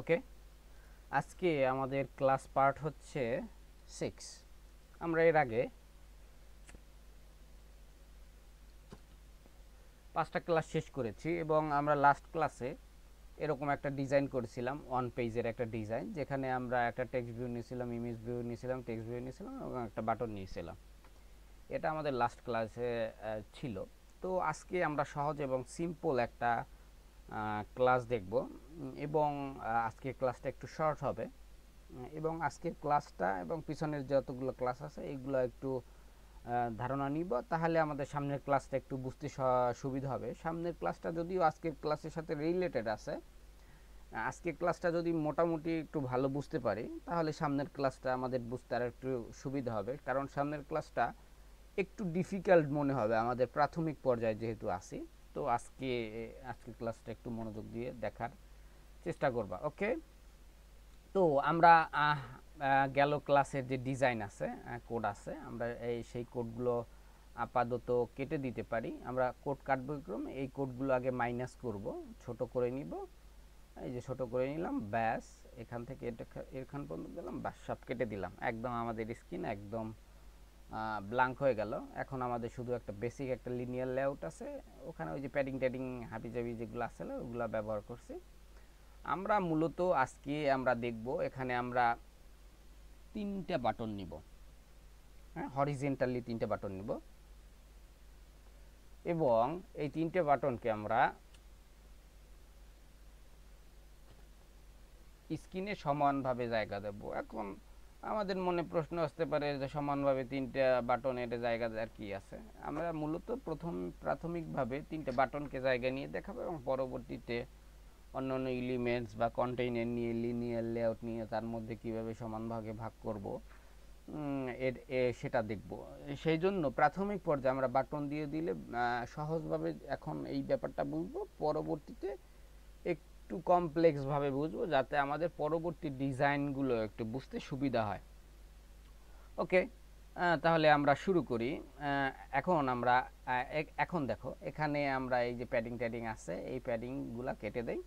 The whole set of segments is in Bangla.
ওকে, আজকে আমাদের ক্লাস পার্ট হচ্ছে 6। আমরা এর আগে 5টা ক্লাস শেষ করেছি এবং আমরা লাস্ট ক্লাসে এরকম একটা ডিজাইন করেছিলাম, ওয়ান পেজের একটা ডিজাইন, যেখানে আমরা একটা টেক্সট ভিউ নিয়েছিলাম, ইমেজ ভিউ নিয়েছিলাম, টেক্সট ভিউ নিয়েছিলাম এবং একটা বাটন নিয়েছিলাম। এটা আমাদের লাস্ট ক্লাসে ছিল। তো আজকে আমরা সহজ এবং সিম্পল একটা ক্লাস দেখব এবং আজকের ক্লাসটা একটু শর্ট হবে এবং আজকের ক্লাসটা এবং পিছনের যতগুলো ক্লাস আছে এইগুলো একটু ধারণা নিব, তাহলে আমাদের সামনের ক্লাসটা একটু বুঝতে সুবিধা হবে। সামনের ক্লাসটা যদিও আজকের ক্লাসের সাথে রিলেটেড আছে, আজকের ক্লাসটা যদি মোটামুটি একটু ভালো বুঝতে পারি তাহলে সামনের ক্লাসটা আমাদের বুঝতে আর একটু সুবিধা হবে, কারণ সামনের ক্লাসটা একটু ডিফিকাল্ট মনে হবে আমাদের প্রাথমিক পর্যায়ে যেহেতু আসি। তো আজকের ক্লাসটা একটু মনোযোগ দিয়ে দেখার চেষ্টা করবা। ওকে, তো আমরা গেল ক্লাসের যে ডিজাইন আছে, কোড আছে, আমরা সেই কোডগুলো আপাতত কেটে দিতে পারি। আমরা কোড কাটবো ক্রমে, এই কোডগুলো আগে মাইনাস করব, ছোট করে নিব। এই যে ছোট করে নিলাম, ব্যাস এখান থেকে এখান পর্যন্ত দিলাম, ব্যাস সব কেটে দিলাম। একদম আমাদের স্ক্রিন একদম ব্ল্যাঙ্ক হয়ে গেল। এখন আমাদের শুধু একটা বেসিক একটা লিনিয়ার লেআউট আছে, ওখানে ওই যে প্যাডিং ট্যাডিং হাবিজাবি যেগুলো আছে ওগুলো ব্যবহার করছি। আমরা মূলত আজকে আমরা দেখব, এখানে আমরা 3টে বাটন নিব, হ্যাঁ, হরিজেন্টালি 3টে বাটন নিব এবং এই 3টে বাটনকে আমরা স্ক্রিনে সমানভাবে জায়গা দেব। এখন আমাদের মনে প্রশ্ন আসতে পারে যে সমানভাবে 3টে বাটনের জায়গা দেওয়ার কি আছে। আমরা মূলত প্রাথমিকভাবে 3টে বাটনকে জায়গা নিয়ে দেখাবো এবং পরবর্তীতে অন্যান্য এলিমেন্টস বা কন্টেইনার নিয়ে, লিনিয়ার লেআউট নিয়ে তার মধ্যে কিভাবে সমানভাগে ভাগ করব সেটা দেখব। সেই জন্য প্রাথমিক পর্যায়ে আমরা বাটন দিয়ে দিলে সহজভাবে এখন এই ব্যাপারটা বুঝবো, পরবর্তীতে একটু কমপ্লেক্সভাবে বুঝবো, যাতে আমাদের পরবর্তী ডিজাইনগুলো একটু বুঝতে সুবিধা হয়। ওকে, তাহলে আমরা শুরু করি। এখন আমরা এখন দেখো, এখানে আমরা এই যে প্যাডিং ট্যাডিং আছে, এই প্যাডিংগুলো কেটে দেই।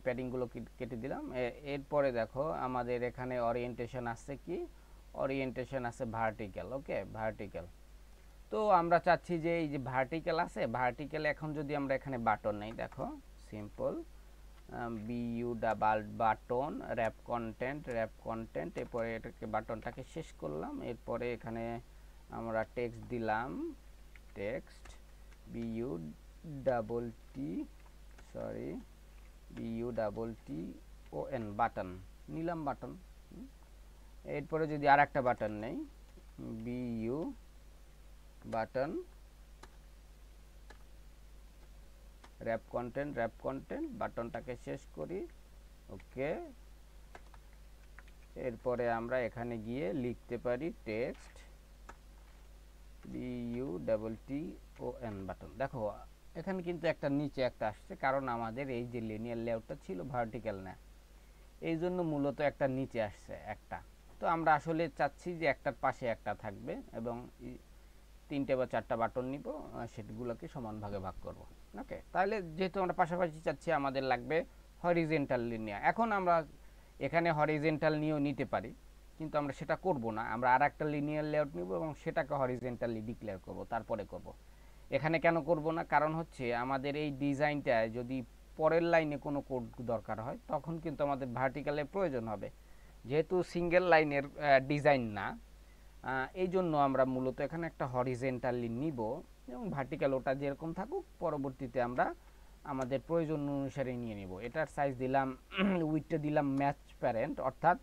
প্যাডিংগুলো কেটে দিলাম। এরপরে দেখো আমাদের এখানে ওরিয়েন্টেশন আছে, কি ওরিয়েন্টেশন আছে ভার্টিক্যাল। ওকে, ভার্টিক্যাল। তো আমরা চাচ্ছি যে এই যে ভার্টিক্যাল আছে, ভার্টিক্যাল এখন যদি আমরা এখানে বাটন নেই, দেখো simple BU double button wrap content, এরপরে এটাকে বাটনটাকে শেষ করলাম। এরপরে এখানে আমরা টেক্সট দিলাম, text B U double T sorry B U double T O N button নিলাম, বাটন। এরপরে যদি আর একটা বাটন নেই, বিইউ বাটন র্যাপ কন্টেন্ট বাটনটাকে শেষ করি। ওকে, এরপরে আমরা এখানে গিয়ে লিখতে পারি text B U double T O N button. দেখো এখানে কিন্তু একটা নিচে একটা আসছে, কারণ আমাদের এই যে লিনিয়ার লেআউটটা ছিল ভার্টিক্যাল না, এই জন্য মূলত একটা নিচে আসছে একটা। তো আমরা আসলে চাচ্ছি যে একটার পাশে একটা থাকবে এবং 3টে বা 4টা বাটন নিব, সেগুলোকে সমান ভাগে ভাগ করব। ওকে, তাহলে যেহেতু আমরা পাশাপাশি চাচ্ছি, আমাদের লাগবে হরিজেন্টাল লিনিয়ার। এখন আমরা এখানে হরিজেন্টাল নিয়েও নিতে পারি, কিন্তু আমরা সেটা করব না। আমরা আর একটা লিনিয়ার লেআউট নিব এবং সেটাকে হরিজেন্টালি ডিক্লেয়ার করব, তারপরে করব। এখানে কেন করব না, কারণ হচ্ছে আমাদের এই ডিজাইনটায় যদি পরের লাইনে কোনো কোড দরকার হয় তখন কিন্তু আমাদের ভার্টিক্যালের প্রয়োজন হবে, যেহেতু সিঙ্গেল লাইনের ডিজাইন না। এই জন্য আমরা মূলত এখানে একটা হরিজেন্টালি নিব এবং ভার্টিক্যাল ওটা যেরকম থাকুক, পরবর্তীতে আমরা আমাদের প্রয়োজন অনুসারে নিয়ে নিব। এটার সাইজ দিলাম, উইডথটা দিলাম ম্যাচ প্যারেন্ট, অর্থাৎ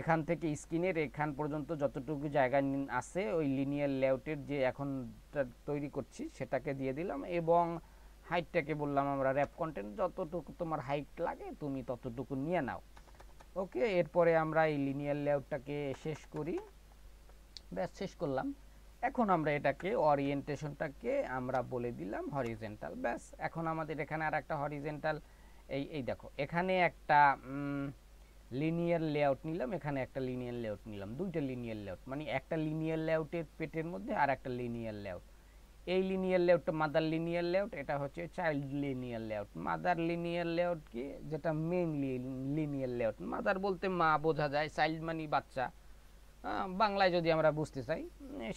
এখান থেকে স্ক্রিনের এখান পর্যন্ত যতটুকু জায়গা আছে ওই লিনিয়ার লেআউটের যে এখন তৈরি করছি সেটাকে দিয়ে দিলাম, এবং হাইটটাকে বললাম আমরা র্যাপ কন্টেন্ট, যতটুকু তোমার হাইট লাগে তুমি ততটুকু নিয়ে নাও। ওকে, এরপরে আমরা এই লিনিয়ার লেআউটটাকে শেষ করি, ব্যাস শেষ করলাম। এখন আমরা এটাকে ওরিয়েন্টেশনটাকে আমরা বলে দিলাম হরিজেন্টাল, ব্যাস। এখন আমাদের এখানে আর একটা হরিজেন্টাল, এই দেখো এখানে একটা লিনিয়ার লেআউট নিলাম, এখানে একটা লিনিয়ার লেআউট নিলাম, দুইটা লিনিয়ার লেআউট, মানে একটা লিনিয়ার লেআউটের পেটের মধ্যে আর একটা লিনিয়ার লেআউট। এই লিনিয়ার লেআউটটা মাদার লিনিয়ার লেআউট, এটা হচ্ছে child linear layout. Mother linear layout কি, যেটা মেইন লিনিয়ার লেআউট। মাদার বলতে মা বোঝা যায়, চাইল্ড মানে বাচ্চা। বাংলায় যদি আমরা বুঝতে চাই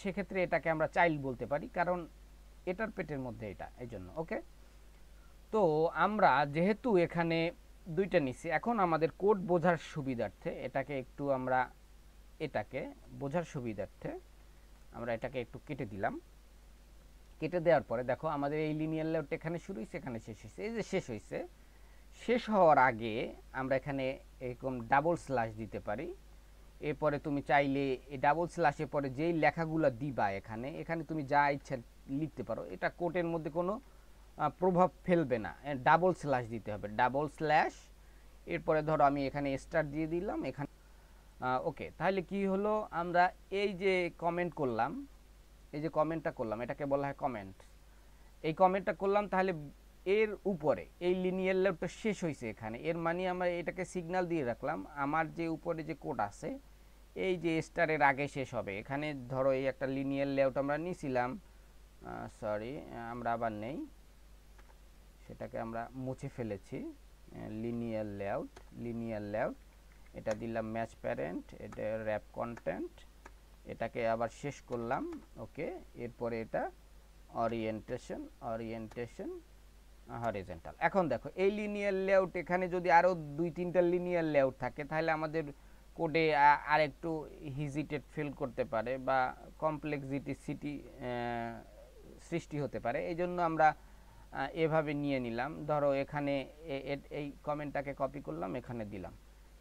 সেক্ষেত্রে এটাকে আমরা চাইল্ড বলতে পারি, কারণ এটার পেটের মধ্যে এটা, এই জন্য। ওকে, তো আমরা যেহেতু এখানে দুইটা নিচ্ছি, এখন আমাদের কোড বোঝার সুবিধার্থে এটাকে একটু আমরা, এটাকে বোঝার সুবিধার্থে আমরা এটাকে একটু কেটে দিলাম। কেটে দেওয়ার পরে দেখো আমাদের এই লিনিয়ার লেআউট এখানে শুরু হয়েছে, এখানে শেষ হয়েছে। এই যে শেষ হয়েছে, শেষ হওয়ার আগে আমরা এখানে এরকম ডাবল স্ল্যাশ দিতে পারি। এরপরে তুমি চাইলে এই ডাবল স্ল্যাশের পরে যেই লেখাগুলো দিবা এখানে, এখানে তুমি যা ইচ্ছা লিখতে পারো, এটা কোডের মধ্যে কোনো প্রভাব ফেলবে না। ডাবল স্ল্যাশ দিতে হবে, ডাবল স্ল্যাশ। এরপরে ধরো আমি এখানে স্টার দিয়ে দিলাম এখানে। ওকে, তাহলে কি হলো, আমরা এই যে কমেন্ট করলাম, এই যে কমেন্টটা করলাম, এটাকে বলা হয় কমেন্ট। এই কমেন্টটা করলাম, তাহলে এর উপরে এই লিনিয়ার লেআউটটা শেষ হয়েছে এখানে, এর মানে আমরা এটাকে সিগন্যাল দিয়ে রাখলাম আমার যে উপরে যে কোড আছে এই যে স্টারের আগে শেষ হবে। এখানে ধরো এই একটা লিনিয়ার লেআউট আমরা নিয়েছিলাম, সরি আমরা আবার নেই, সেটাকে আমরা মুছে ফেলেছি। লিনিয়ার লেআউট এটা দিলাম ম্যাচ প্যারেন্ট, এটা র্যাপ কন্টেন্ট, এটাকে আবার শেষ করলাম। ওকে, এরপরে এটা ওরিয়েন্টেশন হরিজন্টাল। এখন দেখো এই লিনিয়ার লেআউট, এখানে যদি আরও 2-3টা লিনিয়ার লেআউট থাকে তাহলে আমাদের কোডে আর একটু হিজিটেট ফিল করতে পারে বা কমপ্লেক্সিটি সৃষ্টি হতে পারে। এই জন্য আমরা এভাবে নিয়ে নিলাম। ধরো এখানে এই কমেন্টটাকে কপি করলাম, এখানে দিলাম,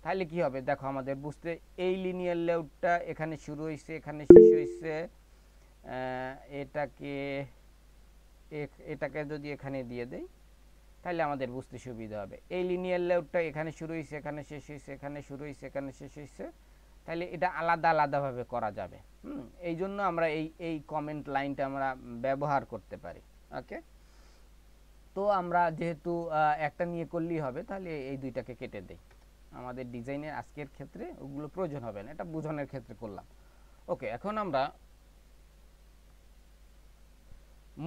তাহলে কি হবে দেখো আমাদের বুঝতে, এই লিনিয়ার লেআউটটা এখানে শুরু হয়েছে, এখানে শেষ হয়েছে। এটাকে যদি এখানে দিয়ে দেই তাহলে আমাদের বুঝতে সুবিধা হবে। এই লিনিয়ার লেআউটটা এখানে শুরু হয়েছে, এখানে শেষ হয়েছে, এখানে শুরু হয়েছে, এখানে শেষ হয়েছে, তাহলে এটা আলাদা আলাদাভাবে করা যাবে। এই জন্য আমরা এই কমেন্ট লাইনটা আমরা ব্যবহার করতে পারি। ওকে, তো আমরা যেহেতু একটা নিয়ে করলেই হবে, তাহলে এই দুইটাকে কেটে দেই। আমাদের ডিজাইনের আজকের ক্ষেত্রে ওগুলো প্রয়োজন হবে না, এটা বোঝানোর ক্ষেত্রে করলাম। ওকে, এখন আমরা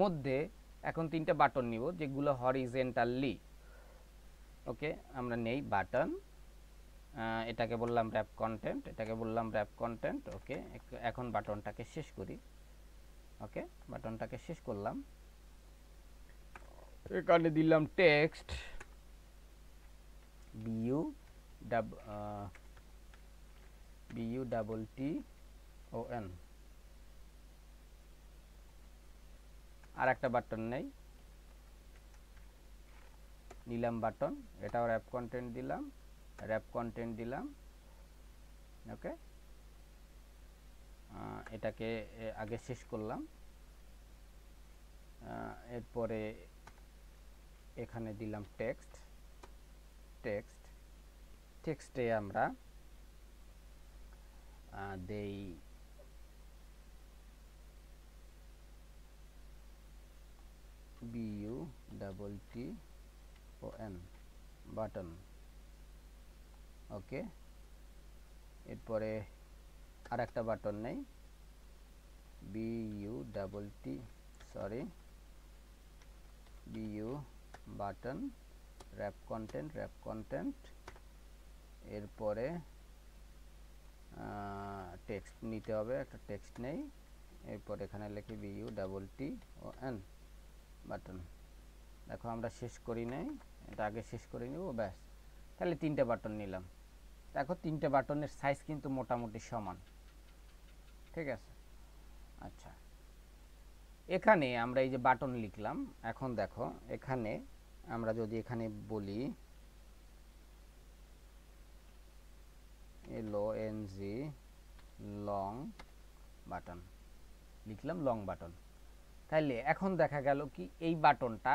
মধ্যে এখন 3টা বাটন নিব যেগুলো হরিজন্টালি। ওকে, আমরা নেই বাটন, এটাকে বললাম র্যাপ কন্টেন্ট, এটাকে বললাম র্যাপ কন্টেন্ট। ওকে, এখন বাটনটাকে শেষ করি। ওকে, বাটনটাকে শেষ করলাম, এখানে দিলাম টেক্সট BUTTON। আর একটা বাটন নেই, নিলাম বাটন, এটাও র্যাপ কন্টেন্ট দিলাম। ওকে, এটাকে আগে শেষ করলাম। এরপরে এখানে দিলাম টেক্সটে আমরা দেই BUTTON বাটন। ওকে, এরপরে আর একটা বাটন নেই, BU বাটন র্যাপ কন্টেন্ট। এরপরে টেক্সট নিতে হবে, একটা টেক্সট নেই, এরপর এখানে লিখি BUTTON বাটন। দেখো আমরা শেষ করি নাই, এটা আগে শেষ করে নিব, ব্যাস। তাহলে 3টে বাটন নিলাম। দেখো 3টে বাটনের সাইজ কিন্তু মোটামুটি সমান, ঠিক আছে। আচ্ছা, এখানে আমরা এই যে বাটন লিখলাম, এখন দেখো এখানে আমরা যদি এখানে বলি LONG লং বাটন, লিখলাম লং বাটন। তাহলে এখন দেখা গেল কি এই বাটনটা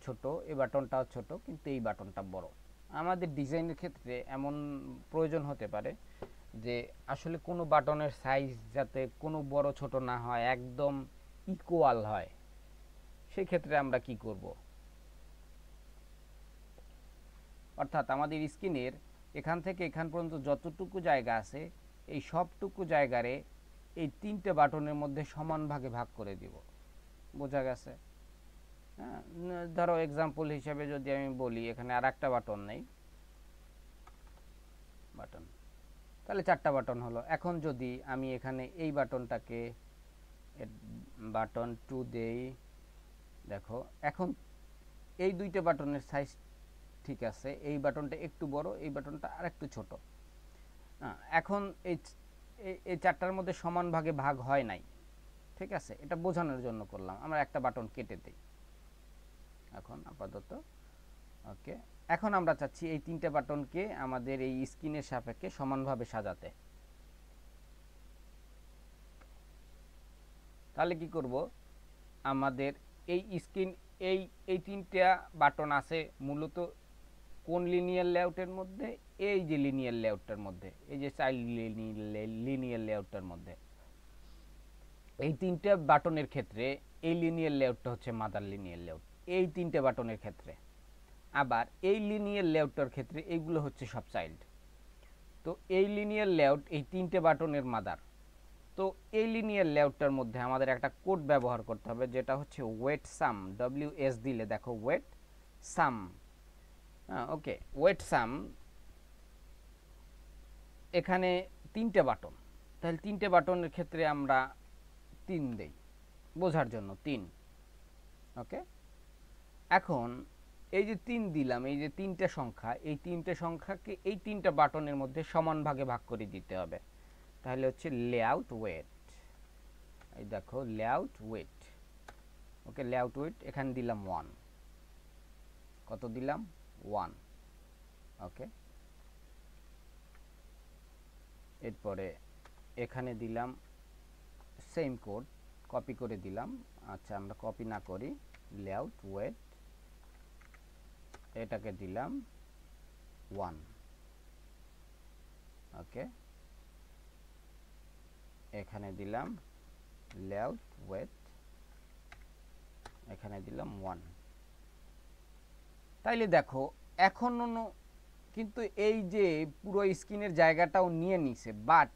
ছোট, এই বাটনটাও ছোট, কিন্তু এই বাটনটা বড়। আমাদের ডিজাইনের ক্ষেত্রে এমন প্রয়োজন হতে পারে যে আসলে কোনো বাটনের সাইজ যাতে কোনো বড় ছোট না হয়, একদম ইকুয়াল হয়। সেই ক্ষেত্রে আমরা কি করব, অর্থাৎ আমাদের স্ক্রিনের এখান থেকে এখান পর্যন্ত যতটুকু জায়গা আছে এই সবটুকু জায়গারে এই 3টে বাটনের মধ্যে সমান ভাগে ভাগ করে দিব। বোঝা গেছে? হ্যাঁ, ধরো এক্সাম্পল হিসেবে যদি আমি বলি, এখানে আর একটা বাটন নেই, বাটন, তাহলে 4টা বাটন হলো। এখন যদি আমি এখানে এই বাটনটাকে বাটন 2 দেই, দেখো এখন এই দুইটা বাটনের সাইজ ঠিক আছে, এই বাটনটা একটু বড়, এই বাটনটা আর একটু ছোট। এখন এই 4টার মধ্যে সমান ভাগে ভাগ হয় নাই, ঠিক আছে, এটা বোঝানোর জন্য করলাম। আমরা একটা বাটন কেটে দিই এখন আপাতত। ওকে, এখন আমরা চাচ্ছি এই 3টে বাটনকে আমাদের এই স্ক্রিনের সাপেক্ষে সমানভাবে সাজাতে। তাহলে কি করব, আমাদের এই স্ক্রিন এই এই 3টা বাটন আছে মূলত কোন লিনিয়ার লেআউটের মধ্যে? এই যে লিনিয়ার লেআউটটার মধ্যে, এই যে চাইল্ড লিনিয়ার লেআউটটার মধ্যে। এই 3টে বাটনের ক্ষেত্রে এই লিনিয়ার লেআউটটা হচ্ছে মাদার লিনিয়ার লেআউট, এই 3টে বাটনের ক্ষেত্রে। আবার এই লিনিয়ার লেআউটটার ক্ষেত্রে এইগুলো হচ্ছে সব চাইল্ড। তো এই লিনিয়ার লেআউট এই 3টে বাটনের মাদার। তো এই লিনিয়ার লেআউটটার মধ্যে আমাদের একটা কোড ব্যবহার করতে হবে, যেটা হচ্ছে ওয়েট সাম। WS দিলে দেখো ওয়েট সাম। ওকে, ওয়েট সাম। এখানে 3টে বাটন, তাহলে 3টে বাটনের ক্ষেত্রে আমরা 3 দেই বোঝার জন্য, 3। ওকে, এখন এই যে 3 দিলাম, এই যে 3টে সংখ্যা, এই 3টে সংখ্যাকে এই 3টা বাটনের মধ্যে সমান ভাগে ভাগ করে দিতে হবে। তাহলে হচ্ছে লেআউট ওয়েট, এই দেখো লেআউট ওয়েট। ওকে, লেআউট ওয়েট এখানে দিলাম 1। কত দিলাম? 1। ওকে, এরপরে এখানে দিলাম সেম কোড, কপি করে দিলাম। আচ্ছা, আমরা কপি না করি, লেআউট ওয়েট, এটাকে দিলাম 1। ওকে, এখানে দিলাম লেআউট ওয়েট, এখানে দিলাম 1। তাইলে দেখো এখনো কিন্তু এই যে পুরো স্ক্রিনের জায়গাটাও নিয়ে নিছে, বাট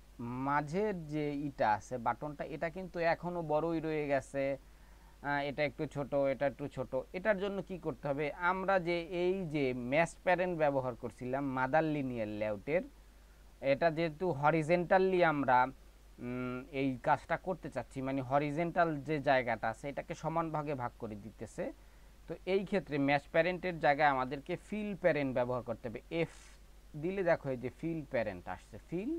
মাঝের যে ইটা আছে বাটনটা, এটা কিন্তু এখনো বড়ই রয়ে গেছে। এটা একটু ছোট, এটা একটু ছোট। এটার জন্য কি করতে হবে, আমরা যে এই যে ম্যাচ প্যারেন্ট ব্যবহার করছিলাম মাদার লিনিয়ার লেআউটের, এটা যেহেতু হরিজেন্টালি আমরা এই কাজটা করতে চাচ্ছি, মানে হরিজেন্টাল যে জায়গাটা আছে এটাকে সমান ভাগে ভাগ করে দিতেছে। তো এই ক্ষেত্রে ম্যাচ প্যারেন্টের জায়গায় আমাদেরকে ফিল প্যারেন্ট ব্যবহার করতে হবে। এফ দিলে দেখো এই যে ফিল প্যারেন্ট আসছে, ফিল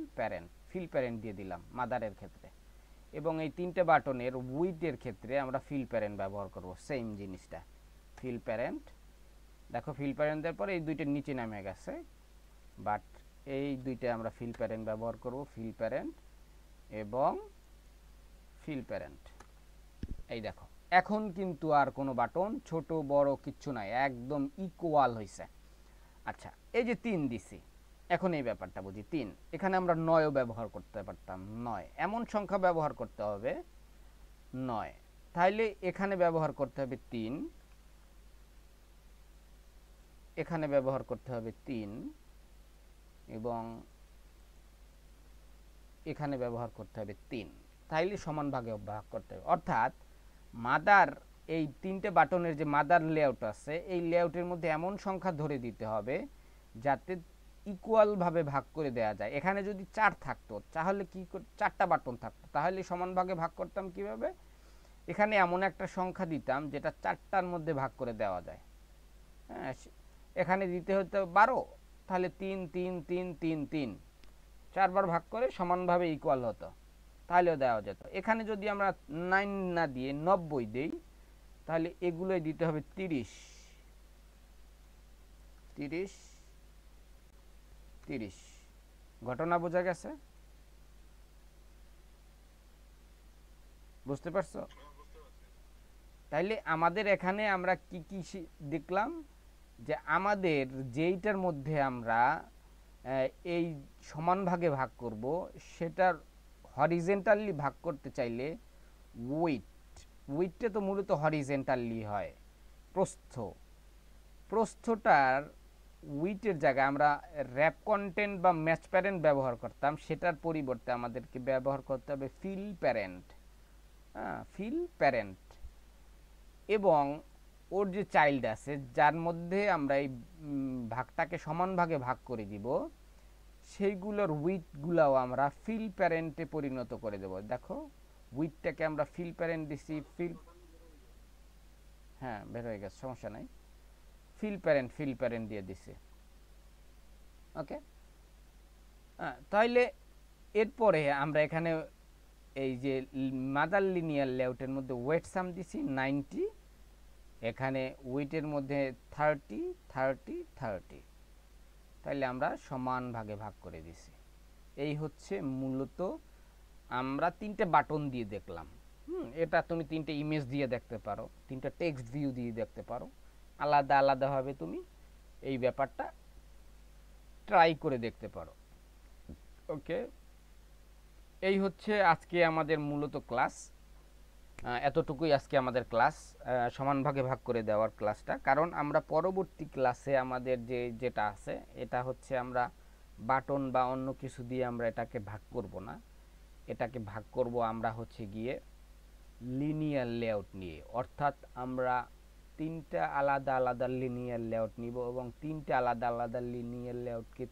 প্যারেন্ট দিয়ে দিলাম মাদারের ক্ষেত্রে। এবং এই 3টে বাটনের উইথের ক্ষেত্রে আমরা ফিল প্যারেন্ট ব্যবহার করব, সেম জিনিসটা, ফিল প্যারেন্ট। দেখো ফিল প্যারেন্ট দেওয়ার পরে এই দুইটার নিচে নামে গেছে, বাট এই দুইটা আমরা ফিল প্যারেন্ট ব্যবহার করব, ফিল প্যারেন্ট এবং ফিল প্যারেন্ট। এই দেখো এখন কিন্তু আর কোনো বাটন ছোট বড় কিচ্ছু নাই, একদম ইকুয়াল হয়েছে। আচ্ছা, এই যে 3 দিছি, এখন এই ব্যাপারটা বুঝি। 3, এখানে আমরা 9ও ব্যবহার করতে পারতাম, 9 এমন সংখ্যা ব্যবহার করতে হবে 9। তাইলে এখানে ব্যবহার করতে হবে 3, এখানে ব্যবহার করতে হবে 3, এবং এখানে ব্যবহার করতে হবে 3। তাইলে সমান ভাগে ভাগ করতে হবে। অর্থাৎ মাদার এই 3টে বাটনের যে মাদার লেআউট আছে, এই লেআউটের মধ্যে এমন সংখ্যা ধরে দিতে হবে যাতে ইকুয়াল ভাবে ভাগ করে দেওয়া যায়। এখানে যদি 4 থাকতো তাহলে কি 4টা বাটন থাকতো, তাহলে সমান ভাগে ভাগ করতাম কিভাবে? এখানে এমন একটা সংখ্যা দিতাম যেটা 4টার মধ্যে ভাগ করে দেওয়া যায়। হ্যাঁ, এখানে দিতে হতো 12, তাহলে 3 3 3 3 3 4বার ভাগ করে সমানভাবে ইকুয়াল হতো, তাহলেও দেওয়া যেত। এখানে যদি আমরা 9 না দিয়ে 90 দেই, তাহলে এগুলোই দিতে হবে 30 30 30। ঘটনা বোঝা গেছে? বুঝতে পারছো? তাইলে আমাদের এখানে আমরা কি কি দেখলাম, যে আমাদের যেইটার মধ্যে আমরা এই সমান ভাগে ভাগ করব, সেটার হরিজেন্টালি ভাগ করতে চাইলে উইথটা তো মূলত হরিজেন্টালি হয়, প্রস্থটার উইথের জায়গায় আমরা র্যাপ কন্টেন্ট বা ম্যাচ প্যারেন্ট ব্যবহার করতাম, সেটার পরিবর্তে আমাদেরকে ব্যবহার করতে হবে ফিল প্যারেন্ট। ফিল প্যারেন্ট, এবং ওর যে চাইল্ড আছে যার মধ্যে আমরা এই ভাগটাকে সমান ভাগে ভাগ করে দিব, সেইগুলোর উইথগুলাও আমরা ফিল প্যারেন্টে পরিণত করে দেব। দেখো উইথটাকে আমরা ফিল প্যারেন্ট দিছি, হ্যাঁ বের হয়ে গেছে, সমস্যা নাই, ফিল প্যারেন্ট দিয়ে দিছি। ওকে, তাহলে এরপরে আমরা এখানে এই যে মাদার লিনিয়ার লেআউটের মধ্যে ওয়েট সাম দিছি 90, এখানে উইটের মধ্যে 30 30 30, তাহলে আমরা সমান ভাগে ভাগ করে দিছি। এই হচ্ছে মূলত আমরা তিনটে বাটন দিয়ে দেখলাম। এটা তুমি তিনটে ইমেজ দিয়ে দেখতে পারো, তিনটা টেক্সট ভিউ দিয়ে দেখতে পারো, আলাদা আলাদাভাবে তুমি এই ব্যাপারটা ট্রাই করে দেখতে পারো। ওকে, এই হচ্ছে আজকে আমাদের মূলত ক্লাস, এতটুকুই আজকে আমাদের ক্লাস, সমান ভাগে ভাগ করে দেওয়ার ক্লাসটা। কারণ আমরা পরবর্তী ক্লাসে আমাদের যেটা আছে এটা হচ্ছে আমরা বাটন বা অন্য কিছু দিয়ে আমরা এটাকে ভাগ করব না, এটাকে ভাগ করব আমরা হচ্ছে গিয়ে লিনিয়ার লেআউট নিয়ে। অর্থাৎ আমরা তিনটা আলাদা আলাদা লিনিয়ার লেআউট নিব এবং তিনটা আলাদা আলাদা লিনিয়ার লেআউটকে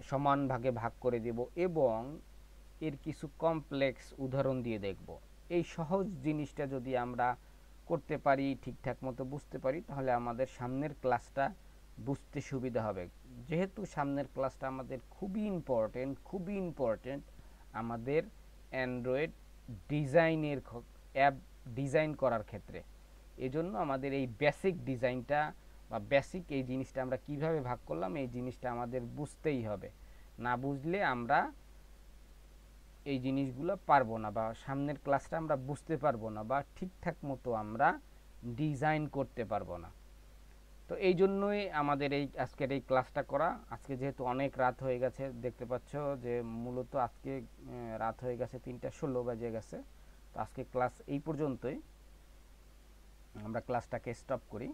সমান ভাগে ভাগ করে দেব এবং এর কিছু কমপ্লেক্স উদাহরণ দিয়ে দেখব। এই সহজ জিনিসটা যদি আমরা করতে পারি, ঠিকঠাক মতো বুঝতে পারি, তাহলে আমাদের সামনের ক্লাসটা বুঝতে সুবিধা হবে। যেহেতু সামনের ক্লাসটা আমাদের খুবই ইম্পর্টেন্ট আমাদের অ্যান্ড্রয়েড ডিজাইনের অ্যাপ ডিজাইন করার ক্ষেত্রে। এজন্য আমাদের এই বেসিক ডিজাইনটা বা বেসিক এই জিনিসটা আমরা কিভাবে ভাগ করলাম এই জিনিসটা আমাদের বুঝতেই হবে। না বুঝলে আমরা এই জিনিসগুলো পারবো না, বা সামনের ক্লাসটা আমরা বুঝতে পারবো না, বা ঠিকঠাক মতো আমরা ডিজাইন করতে পারবো না। তো এই জন্যই আমাদের এই আজকের এই ক্লাসটা করা। আজকে যেহেতু অনেক রাত হয়ে গেছে, দেখতে পাচ্ছ যে মূলত আজকে রাত হয়ে গেছে, 3:16 বাজে গেছে। তো আজকে ক্লাস এই পর্যন্তই, আমরা ক্লাসটাকে স্টপ করি।